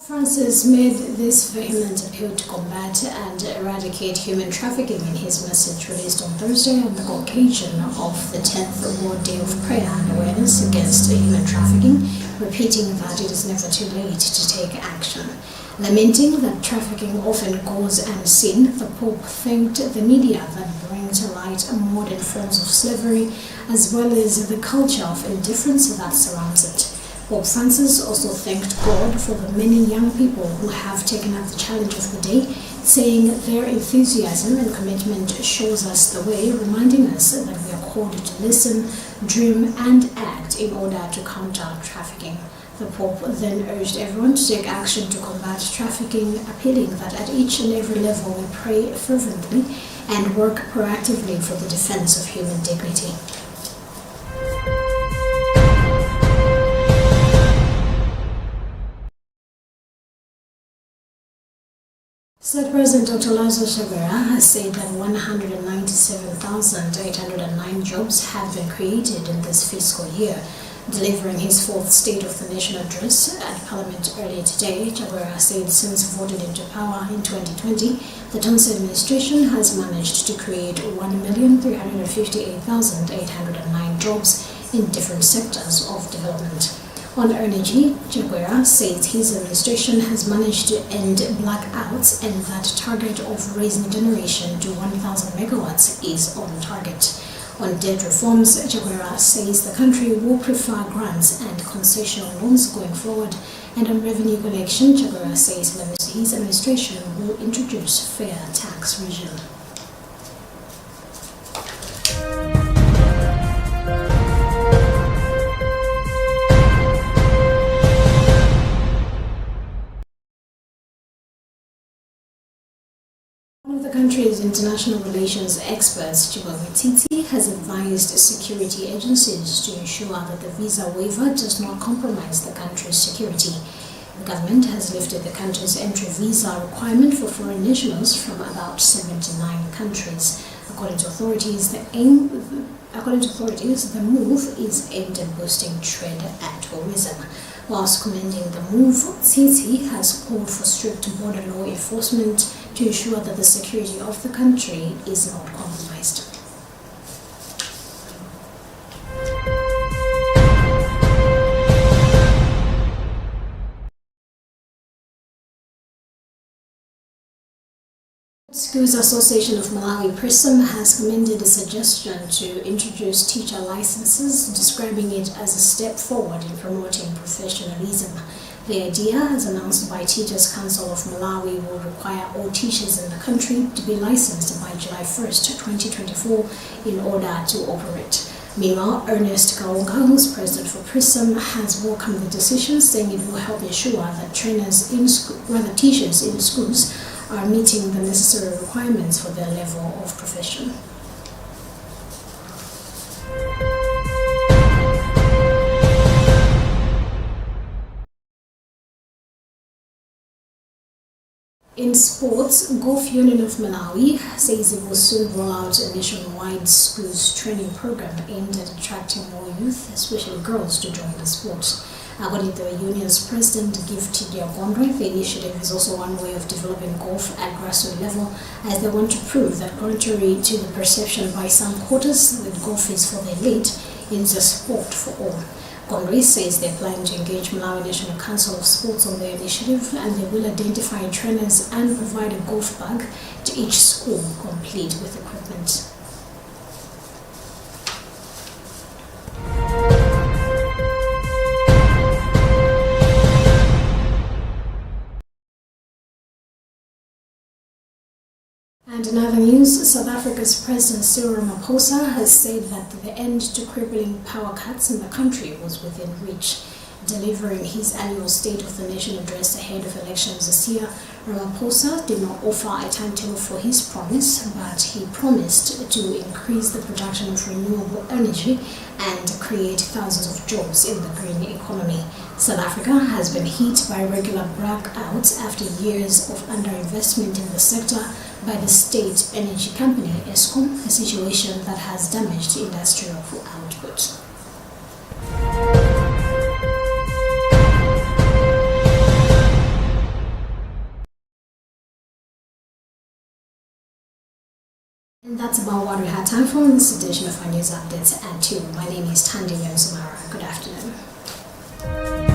Francis made this vehement appeal to combat and eradicate human trafficking in his message released on Thursday on the occasion of the 10th World Day of Prayer and Awareness Against Human Trafficking, repeating that it is never too late to take action. Lamenting that trafficking often goes unseen, the Pope thanked the media that bring to light modern forms of slavery as well as the culture of indifference that surrounds it. Pope Francis also thanked God for the many young people who have taken up the challenge of the day, saying their enthusiasm and commitment shows us the way, reminding us that we are called to listen, dream and act in order to counter trafficking. The Pope then urged everyone to take action to combat trafficking, appealing that at each and every level we pray fervently and work proactively for the defense of human dignity. State President Dr. Luntha has said that 197,809 jobs have been created in this fiscal year. Delivering his fourth State of the Nation address at Parliament earlier today, Chagwera said since voted into power in 2020, the Luntha administration has managed to create 1,358,809 jobs in different sectors of development. On energy, Chagwera says his administration has managed to end blackouts and that target of raising generation to 1,000 megawatts is on target. On debt reforms, Chagwera says the country will prefer grants and concessional loans going forward. And on revenue collection, Chagwera says his administration will introduce fair tax regime. One of the country's international relations experts, Titi, has advised security agencies to ensure that the visa waiver does not compromise the country's security. The government has lifted the country's entry visa requirement for foreign nationals from about 79 countries. According to authorities, the move is aimed at boosting trade and tourism. Whilst commending the move, Titi has called for strict border law enforcement to ensure that the security of the country is not compromised. Schools Association of Malawi PRISM has commended a suggestion to introduce teacher licenses, describing it as a step forward in promoting professionalism. The idea, as announced by Teachers Council of Malawi, will require all teachers in the country to be licensed by July 1st, 2024 in order to operate. Meanwhile, Ernest Kaunga, who's president for PRISM, has welcomed the decision, saying it will help ensure that teachers in schools are meeting the necessary requirements for their level of profession. In sports, Golf Union of Malawi says it will soon roll out a nationwide schools training program aimed at attracting more youth, especially girls, to join the sport. According to the union's president, Gift Diagondre, the initiative is also one way of developing golf at grassroots level, as they want to prove that, contrary to the perception by some quarters that golf is for the elite, it is a sport for all. Gondre says they're planning to engage Malawi National Council of Sports on their initiative, and they will identify trainers and provide a golf bag to each school, complete with equipment. And in other news, South Africa's President Cyril Ramaphosa has said that the end to crippling power cuts in the country was within reach. Delivering his annual State of the Nation address ahead of elections this year, Ramaphosa did not offer a timetable for his promise, but he promised to increase the production of renewable energy and create thousands of jobs in the green economy. South Africa has been hit by regular blackouts after years of underinvestment in the sector by the state energy company Eskom, a situation that has damaged industrial output. that's about what we had time for in this edition of our news updates at 2. My name is Tandy Yozamara. Good afternoon.